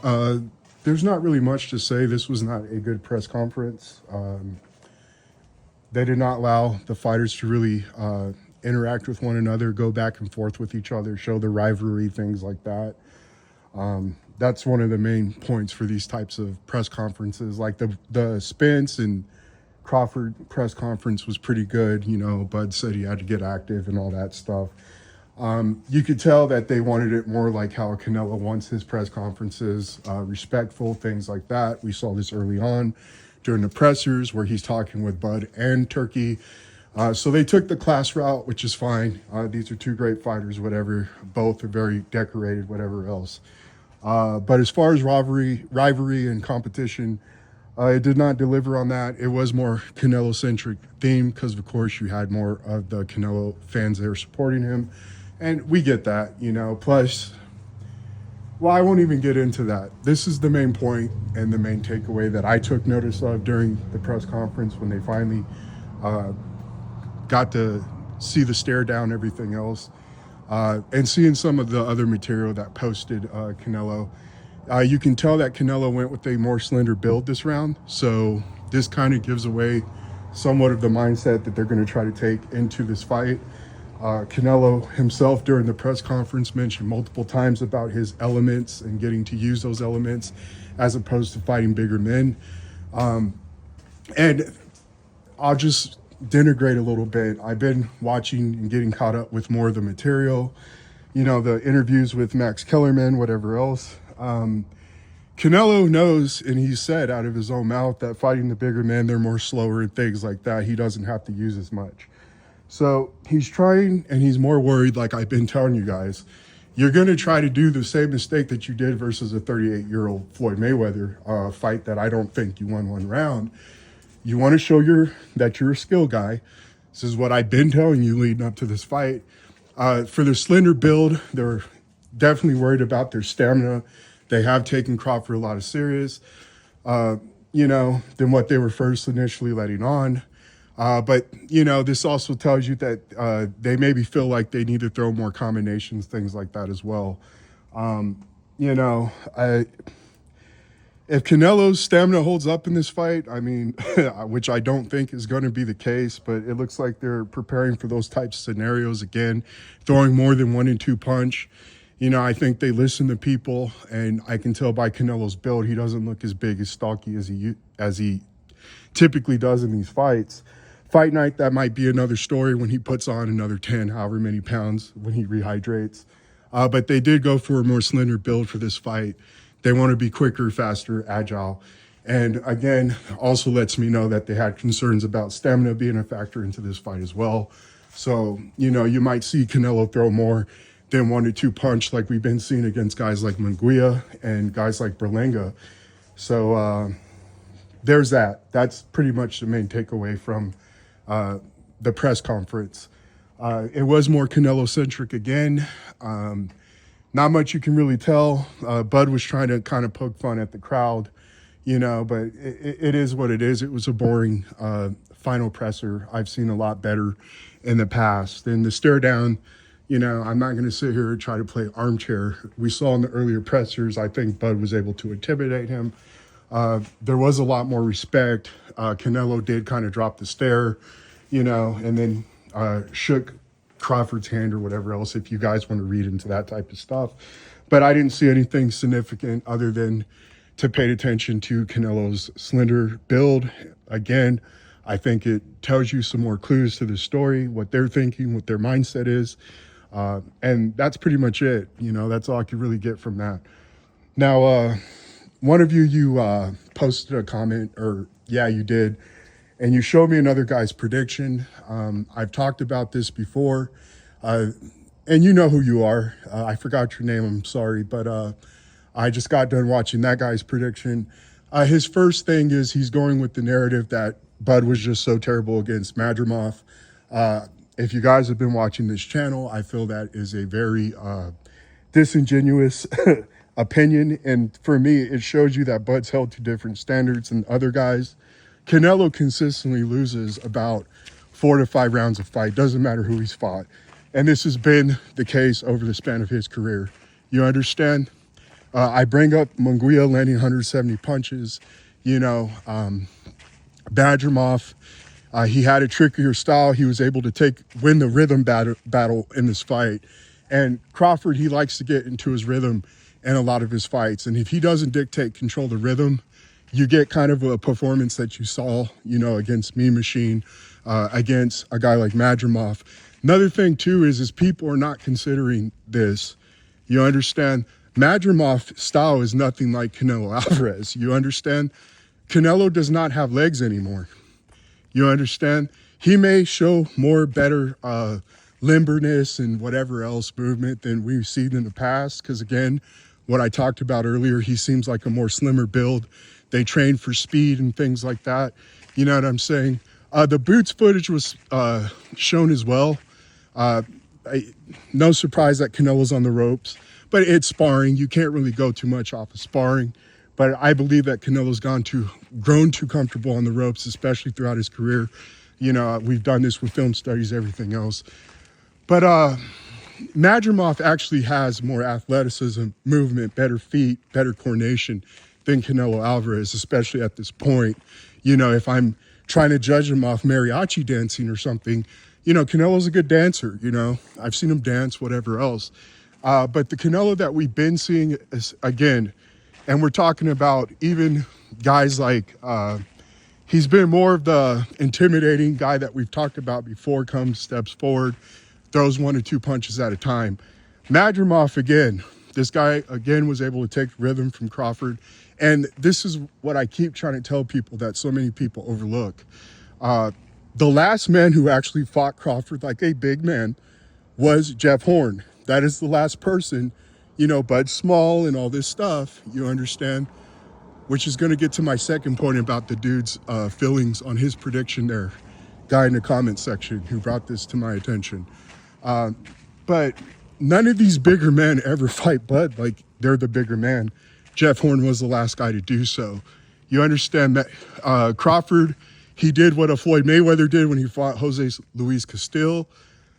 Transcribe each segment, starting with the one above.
Uh, there's not really much to say. This was not a good press conference. They did not allow the fighters to really interact with one another, go back and forth with each other, show the rivalry, things like that. That's one of the main points for these types of press conferences. Like the Spence and Crawford press conference was pretty good. You know, Bud said he had to get active and all that stuff. You could tell that they wanted it more like how Canelo wants his press conferences, respectful, things like that. We saw this early on during the pressers where he's talking with Bud and Turkey. So they took the class route, which is fine. These are two great fighters, whatever. Both are very decorated, whatever else. But as far as rivalry and competition, it did not deliver on that. It was more Canelo-centric theme because, of course, you had more of the Canelo fans there supporting him. And we get that, you know. Plus, well, I won't even get into that. This is the main point and the main takeaway that I took notice of during the press conference when they finally got to see the stare down, everything else, and seeing some of the other material that posted Canelo. You can tell that Canelo went with a more slender build this round. So this kind of gives away somewhat of the mindset that they're going to try to take into this fight. Canelo himself during the press conference mentioned multiple times about his elements and getting to use those elements as opposed to fighting bigger men. And I'll just denigrate a little bit. I've been watching and getting caught up with more of the material, you know, the interviews with Max Kellerman, whatever else. Canelo knows, and he said out of his own mouth, that fighting the bigger men, they're more slower and things like that. He doesn't have to use as much. So he's trying, and he's more worried, like I've been telling you guys. You're going to try to do the same mistake that you did versus a 38-year-old Floyd Mayweather fight that I don't think you won one round. You want to show that you're a skill guy. This is what I've been telling you leading up to this fight. For their slender build, they're definitely worried about their stamina. They have taken Crawford a lot of serious, you know, than what they were first initially letting on. But, you know, this also tells you that they maybe feel like they need to throw more combinations, things like that as well. You know, if Canelo's stamina holds up in this fight, I mean, which I don't think is going to be the case, but it looks like they're preparing for those types of scenarios again, throwing more than 1 and 2 punch. You know, I think they listen to people, and I can tell by Canelo's build, he doesn't look as big, as stocky as he typically does in these fights. Fight night, that might be another story when he puts on another 10, however many pounds, when he rehydrates. But they did go for a more slender build for this fight. They want to be quicker, faster, agile. And again, also lets me know that they had concerns about stamina being a factor into this fight as well. So, you know, you might see Canelo throw more than 1 or 2 punch like we've been seeing against guys like Munguia and guys like Berlanga. So there's that. That's pretty much the main takeaway from the press conference. It was more Canelo-centric again. Not much you can really tell. Bud was trying to kind of poke fun at the crowd, you know, but it is what it is. It was a boring final presser. I've seen a lot better in the past. And the stare down, you know, I'm not going to sit here and try to play armchair. We saw in the earlier pressers, I think Bud was able to intimidate him. There was a lot more respect. Canelo did kind of drop the stare, you know, and then shook Crawford's hand or whatever else, if you guys want to read into that type of stuff. But I didn't see anything significant other than to pay attention to Canelo's slender build. Again, I think it tells you some more clues to the story, what they're thinking, what their mindset is. And that's pretty much it. You know, that's all I could really get from that. Now, one of you posted a comment, or yeah, you did, and you showed me another guy's prediction. I've talked about this before, and you know who you are. I forgot your name, I'm sorry, but I just got done watching that guy's prediction. His first thing is he's going with the narrative that Bud was just so terrible against Madrimov. If you guys have been watching this channel, I feel that is a very disingenuous opinion. And for me, it shows you that Bud's held to different standards than other guys. Canelo consistently loses about 4 to 5 rounds of fight. Doesn't matter who he's fought. And this has been the case over the span of his career. You understand? I bring up Munguia landing 170 punches, you know, Badgermoff. He had a trickier style. He was able to win the rhythm battle in this fight. And Crawford, he likes to get into his rhythm in a lot of his fights. And if he doesn't dictate, control the rhythm, you get kind of a performance that you saw, you know, against Mean Machine, against a guy like Madrimov. Another thing, too, is people are not considering this. You understand? Madrimov's style is nothing like Canelo Alvarez. You understand? Canelo does not have legs anymore. You understand? He may show better limberness and whatever else movement than we've seen in the past. Because again, what I talked about earlier, he seems like a more slimmer build. They train for speed and things like that. You know what I'm saying? The boots footage was shown as well. No surprise that Canelo's on the ropes, but it's sparring. You can't really go too much off of sparring. But I believe that Canelo's grown too comfortable on the ropes, especially throughout his career. You know, we've done this with film studies, everything else. But Madrimov actually has more athleticism, movement, better feet, better coordination than Canelo Alvarez, especially at this point. You know, if I'm trying to judge him off mariachi dancing or something, you know, Canelo's a good dancer, you know. I've seen him dance, whatever else. But the Canelo that we've been seeing is, again, and we're talking about even guys like, he's been more of the intimidating guy that we've talked about before, steps forward, throws 1 or 2 punches at a time. Madrimov, again, this guy, again, was able to take rhythm from Crawford. And this is what I keep trying to tell people that so many people overlook. The last man who actually fought Crawford like a big man was Jeff Horn. That is the last person, you know, Bud Small and all this stuff, you understand, which is going to get to my second point about the dude's feelings on his prediction there. Guy in the comment section who brought this to my attention. But none of these bigger men ever fight Bud like they're the bigger man. Jeff Horn was the last guy to do so. You understand that Crawford, he did what a Floyd Mayweather did when he fought Jose Luis Castillo.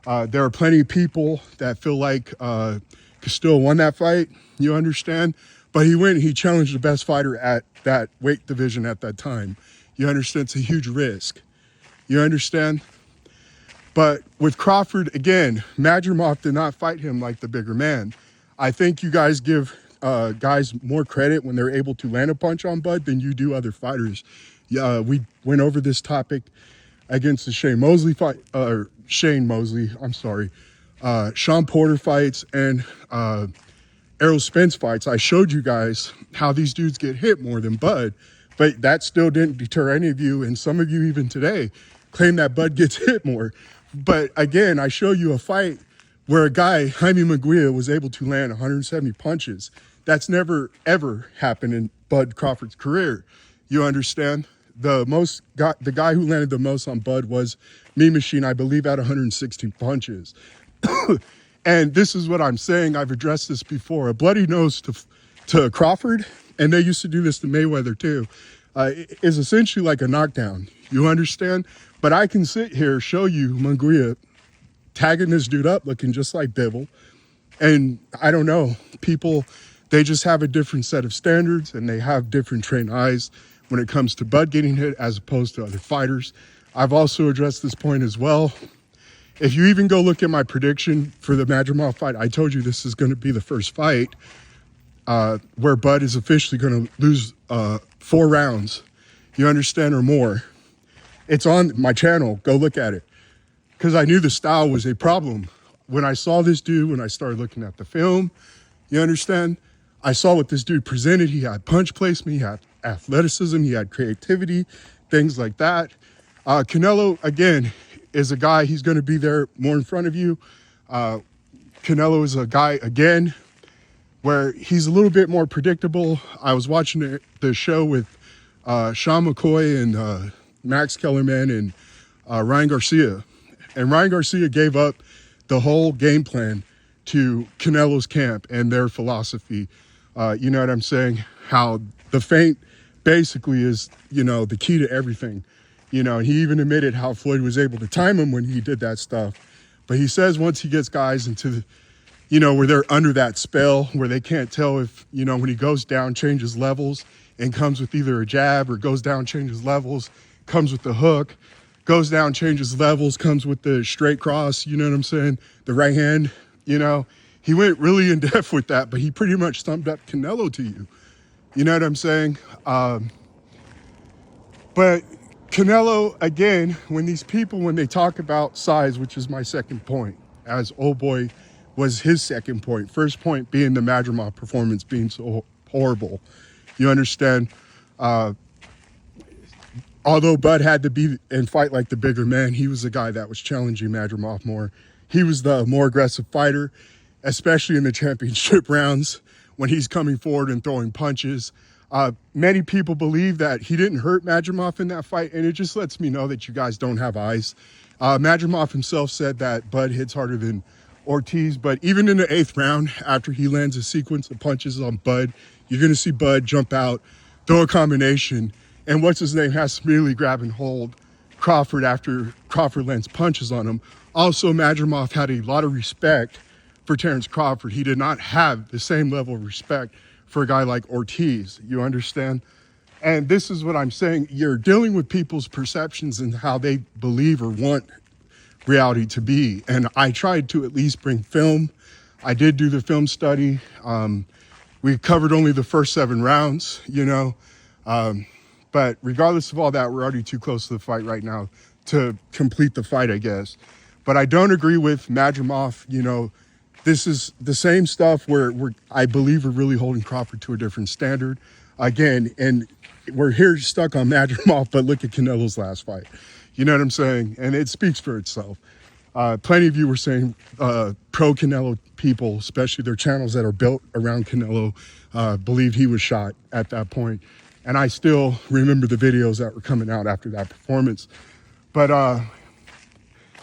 There are plenty of people that feel like Castillo won that fight, you understand? But he challenged the best fighter at that weight division at that time. You understand? It's a huge risk. You understand? But with Crawford, again, Madrimov did not fight him like the bigger man. I think you guys give guys more credit when they're able to land a punch on Bud than you do other fighters. We went over this topic against the Shane Sean Porter fights and Errol Spence fights. I showed you guys how these dudes get hit more than Bud, but that still didn't deter any of you, and some of you even today claim that Bud gets hit more. But again, I show you a fight where a guy, Jaime Munguia, was able to land 170 punches. That's never, ever happened in Bud Crawford's career. You understand? The guy who landed the most on Bud was Mean Machine, I believe, at 160 punches. And this is what I'm saying. I've addressed this before. A bloody nose to Crawford, and they used to do this to Mayweather too, is essentially like a knockdown. You understand? But I can sit here, show you Munguia tagging this dude up looking just like Bivol. And I don't know, people, they just have a different set of standards and they have different trained eyes when it comes to Bud getting hit as opposed to other fighters. I've also addressed this point as well. If you even go look at my prediction for the Madrimov fight, I told you this is going to be the first fight where Bud is officially going to lose 4 rounds. You understand, or more. It's on my channel. Go look at it. Because I knew the style was a problem. When I saw this dude, when I started looking at the film, you understand? I saw what this dude presented. He had punch placement, he had athleticism, he had creativity, things like that. Canelo, again, is a guy, he's going to be there more in front of you. Canelo is a guy, again, where he's a little bit more predictable. I was watching the show with Sean McCoy and Max Kellerman and Ryan Garcia. And Ryan Garcia gave up the whole game plan to Canelo's camp and their philosophy. You know what I'm saying? How the feint basically is, you know, the key to everything. You know, he even admitted how Floyd was able to time him when he did that stuff. But he says once he gets guys into where they're under that spell where they can't tell if, when he goes down, changes levels and comes with either a jab, or goes down, changes levels, comes with the hook, goes down, changes levels, comes with the straight cross, you know what I'm saying? The right hand, he went really in depth with that, but he pretty much summed up Canelo to you. You know what I'm saying? But Canelo, again, when they talk about size, which is my second point, as old boy was his second point. First point being the Madrimov performance being so horrible. You understand? Although Bud had to be and fight like the bigger man, he was the guy that was challenging Madrimov more. He was the more aggressive fighter, especially in the championship rounds when he's coming forward and throwing punches. Many people believe that he didn't hurt Madrimov in that fight, and it just lets me know that you guys don't have eyes. Madrimov himself said that Bud hits harder than Ortiz, but even in the 8th round, after he lands a sequence of punches on Bud, you're going to see Bud jump out, throw a combination, and what's his name has to really grab and hold Crawford after Crawford lands punches on him. Also, Madrimov had a lot of respect for Terrence Crawford. He did not have the same level of respect for a guy like Ortiz, you understand? And this is what I'm saying. You're dealing with people's perceptions and how they believe or want reality to be. And I tried to at least bring film. I did do the film study. We covered only the first 7 rounds, but regardless of all that, we're already too close to the fight right now to complete the fight, I guess. But I don't agree with Madrimov. This is the same stuff where I believe we're really holding Crawford to a different standard. Again, and we're here stuck on Madrimov, but look at Canelo's last fight. You know what I'm saying? And it speaks for itself. Plenty of you were saying pro-Canelo people, especially their channels that are built around Canelo, believed he was shot at that point. And I still remember the videos that were coming out after that performance. But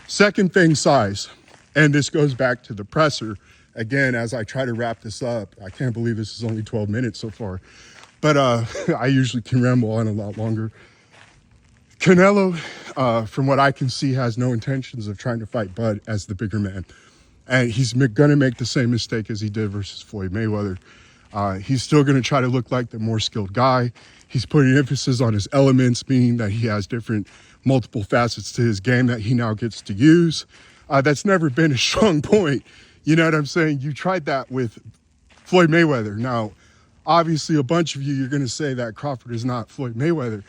second thing, size. And this goes back to the presser. Again, as I try to wrap this up, I can't believe this is only 12 minutes so far. But I usually can ramble on a lot longer. Canelo, from what I can see, has no intentions of trying to fight Bud as the bigger man. And he's going to make the same mistake as he did versus Floyd Mayweather. He's still going to try to look like the more skilled guy. He's putting emphasis on his elements, meaning that he has different multiple facets to his game that he now gets to use. That's never been a strong point. You know what I'm saying? You tried that with Floyd Mayweather. Now, obviously, a bunch of you're going to say that Crawford is not Floyd Mayweather.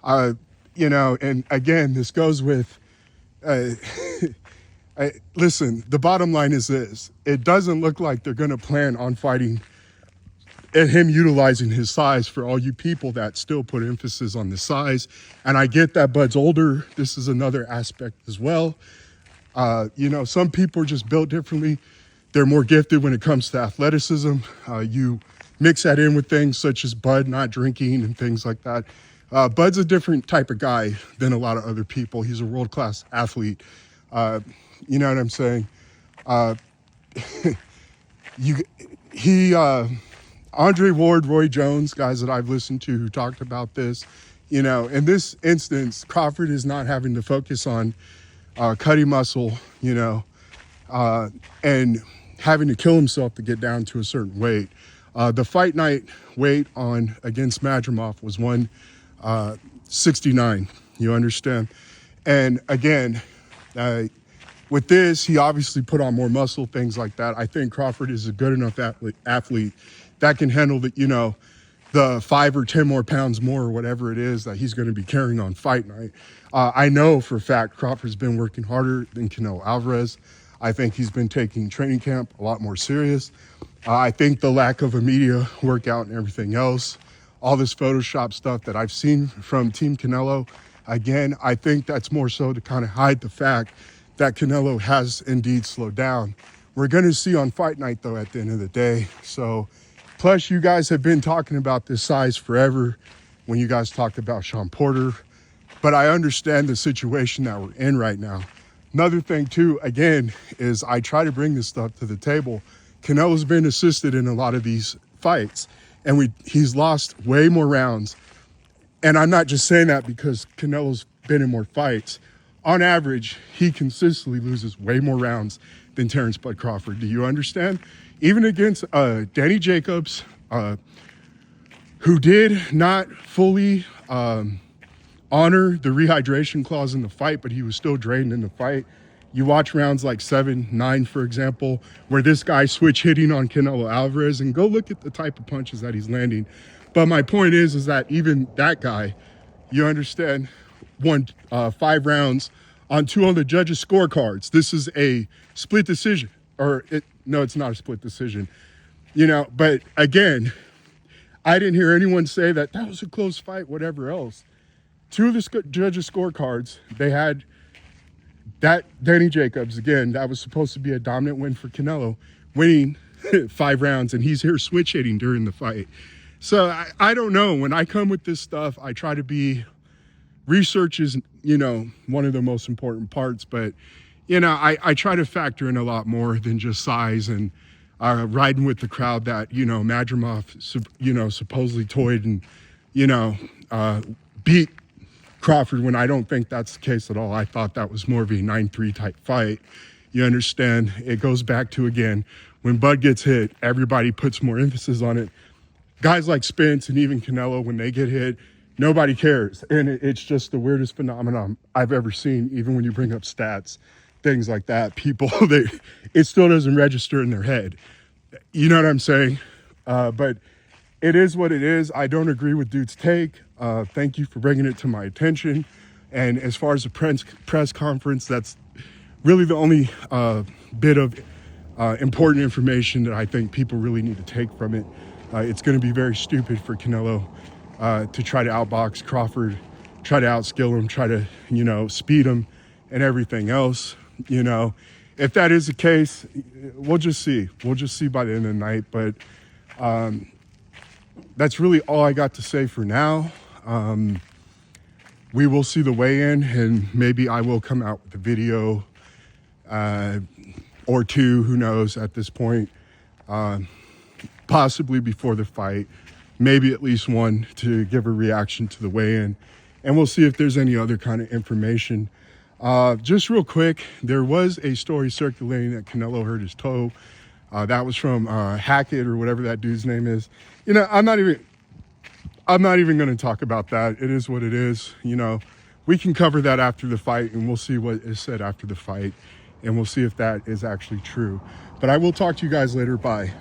And again, this goes with, listen, the bottom line is this. It doesn't look like they're going to plan on fighting and him utilizing his size for all you people that still put emphasis on the size. And I get that Bud's older. This is another aspect as well. Some people are just built differently. They're more gifted when it comes to athleticism. You mix that in with things such as Bud not drinking and things like that. Bud's a different type of guy than a lot of other people. He's a world-class athlete. You know what I'm saying? Andre Ward, Roy Jones, guys that I've listened to who talked about this, in this instance, Crawford is not having to focus on cutting muscle, and having to kill himself to get down to a certain weight. The fight night weight against Madrimov was 169, you understand? And again, with this, he obviously put on more muscle, things like that. I think Crawford is a good enough athlete that can handle the 5 or 10 more pounds more or whatever it is that he's going to be carrying on fight night. I know for a fact Crawford's been working harder than Canelo Alvarez. I think he's been taking training camp a lot more serious. I think the lack of a media workout and everything else, all this Photoshop stuff that I've seen from Team Canelo, again, I think that's more so to kind of hide the fact that Canelo has indeed slowed down. We're going to see on fight night, though, at the end of the day. So, plus, you guys have been talking about this size forever when you guys talked about Sean Porter. But I understand the situation that we're in right now. Another thing, too, again, is I try to bring this stuff to the table. Canelo's been assisted in a lot of these fights, and he's lost way more rounds. And I'm not just saying that because Canelo's been in more fights. on average, he consistently loses way more rounds than Terrence Bud Crawford. Do you understand? Even against Danny Jacobs, who did not fully honor the rehydration clause in the fight, but he was still drained in the fight. You watch rounds like 7, 9, for example, where this guy switch hitting on Canelo Alvarez, and go look at the type of punches that he's landing. But my point is that even that guy, you understand, won 5 rounds on 2 on the judges' scorecards. This is a split decision, no, it's not a split decision, you know. But again, I didn't hear anyone say that was a close fight, whatever else. 2 of the judges' scorecards, they had that Danny Jacobs, again, that was supposed to be a dominant win for Canelo, winning 5 rounds, and he's here switch hitting during the fight. So I don't know. When I come with this stuff, I try to be, research is, you know, one of the most important parts, but, you know, I try to factor in a lot more than just size and riding with the crowd that, you know, Madrimov, you know, supposedly toyed and, you know, beat Crawford, when I don't think that's the case at all. I thought that was more of a 9-3 type fight. You understand? It goes back to, again, when Bud gets hit, everybody puts more emphasis on it. Guys like Spence and even Canelo, when they get hit, nobody cares. And it's just the weirdest phenomenon I've ever seen. Even when you bring up stats, things like that, people, it still doesn't register in their head. You know what I'm saying? But it is what it is. I don't agree with Dude's take. Thank you for bringing it to my attention. And as far as the press conference, that's really the only bit of important information that I think people really need to take from it. It's going to be very stupid for Canelo to try to outbox Crawford, try to outskill him, try to, you know, speed him and everything else. You know, if that is the case, we'll just see. We'll just see by the end of the night. But that's really all I got to say for now. We will see the weigh-in, and maybe I will come out with a video or 2, who knows, at this point, possibly before the fight, maybe at least 1 to give a reaction to the weigh-in, and we'll see if there's any other kind of information. Just real quick, there was a story circulating that Canelo hurt his toe. That was from Hackett, or whatever that dude's name is. You know, I'm not even going to talk about that. It is what it is. You know, we can cover that after the fight, and we'll see what is said after the fight, and we'll see if that is actually true. But I will talk to you guys later. Bye.